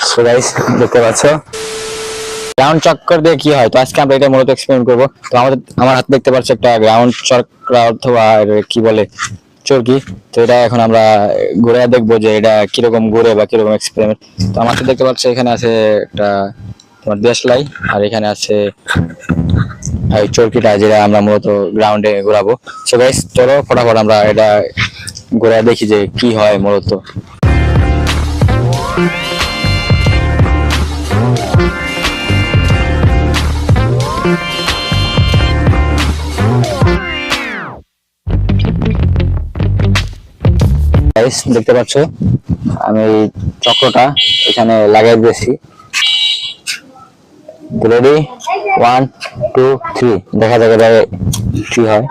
So guys দেখতে পাচ্ছ ground চক্কর দিয়ে কি হয়, তো আজকে আমরা এটা মূলত এক্সপেরিমেন্ট করবো। তো আমার হাতে দেখতে পাচ্ছ একটা গ্রাউন্ড চক্র অথবা কি বলে চরকি। তো এটা এখন আমরা ঘুরে দেখবো যে এটা কিরকম ঘুরে বা কিরকম এক্সপেরিমেন্ট। তো আমার হাতে দেখতে পাচ্ছ এখানে আছে একটা তোমার দেশলাই, আর এখানে আছে এই চরকিটা যেটা আমরা মূলত গ্রাউন্ডে ঘোরাবো। সো গাইস চলো ফটাফট আমরা এটা ঘুরে দেখি যে কি হয় মূলত। গাইস দেখতে পাচ্ছ আমি চক্রটা এখানে লাগাই দিয়েছি। রেডি 1 2 3 দেখা যাক এবারে কি হয়।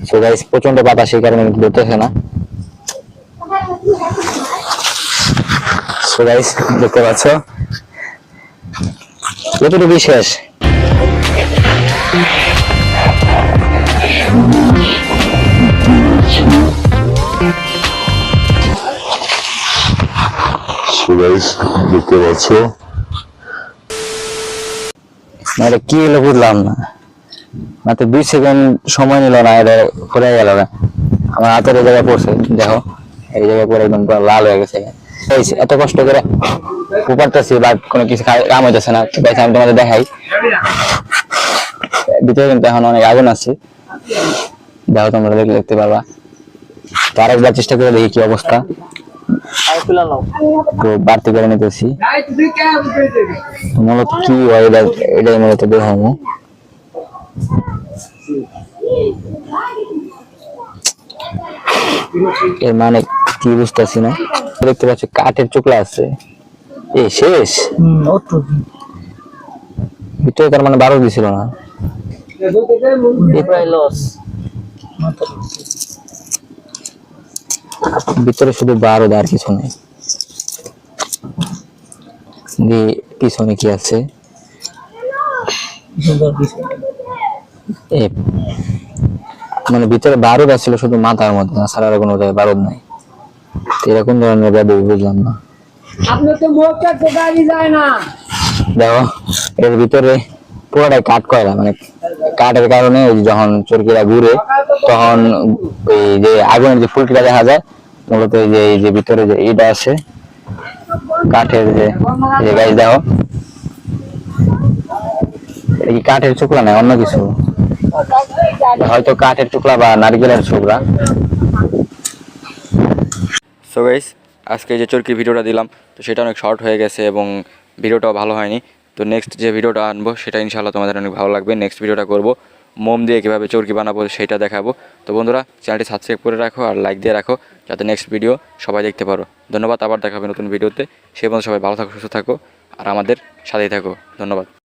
সো গাইস প্রচন্ড বাতাস, সেই কারণে ধরতেছে না। সো গাইস দেখতে পাচ্ছ এতটুকু শেষ। দেখতে পাচ্ছ এটা কি হলো বুঝলাম না, মাত্র 2 সেকেন্ড সময় নিল না, এটা পড়ে গেল না আমার হাতের এই জায়গায় পড়ছে। দেখো এই জায়গায় পরে একদম পুরো লাল হয়ে গেছে। এত কষ্ট করে উপারতেছি বাট কোনো কিছু কাম হইতেছে না। ঠিক আছে আমি তোমাদের দেখাই, ভিতরে কিন্তু এখন অনেক আগুন আছে, দেখো তোমরা দেখতে পারবা। তো আরেকবার চেষ্টা করে দেখি কি অবস্থা। তো বাড়তি করে নিতেছি মূলত কি হয় এটাই মূলত দেখাবো। এর মানে কি বুঝতেছি না। দেখতে পাচ্ছি কাঠের চুকলা আছে, এই শেষ ভিতরে, তার মানে 12 দিছিল না, ভিতরে শুধু 12 আর কিছু নেই। পিছনে কি আছে, মানে ভিতরে 12 ছিল শুধু মাথার মধ্যে, ছাড়া কোনো জায়গায় 12 নাই। এরকম ধরনের ব্যাপার বুঝলাম না। দেখো এর ভিতরে পুরোটাই কাঠ কয়লা, মানে কাঠের কারণে যখন চরকিরা ঘুরে তখন এই যে আগুনের যে ফুলকিটা দেখা যায়, মূলত এই যে ভিতরে যে এটা আছে কাঠের যে গাছ, দেখো এটা কি কাঠের টুকরা না অন্য কিছু, হয়তো কাঠের টুকরা বা নারকেলের টুকরা। সো গাইস আজকে যে চরকির ভিডিওটা দিলাম, তো সেটা অনেক শর্ট হয়ে গেছে এবং ভিডিওটাও ভালো হয়নি। তো নেক্সট যে ভিডিওটা আনবো সেটা ইনশাআল্লাহ তোমাদের অনেক ভালো লাগবে। নেক্সট ভিডিওটা করব মোম দিয়ে কীভাবে চরকি বানাবো সেটা দেখাবো। তো বন্ধুরা চ্যানেলটি সাবস্ক্রাইব করে রাখো আর লাইক দিয়ে রাখো, যাতে নেক্সট ভিডিও সবাই দেখতে পারো। ধন্যবাদ, আবার দেখা হবে নতুন ভিডিওতে। সে পর্যন্ত সবাই ভালো থাকো, সুস্থ থাকো আর আমাদের সাথেই থাকো। ধন্যবাদ।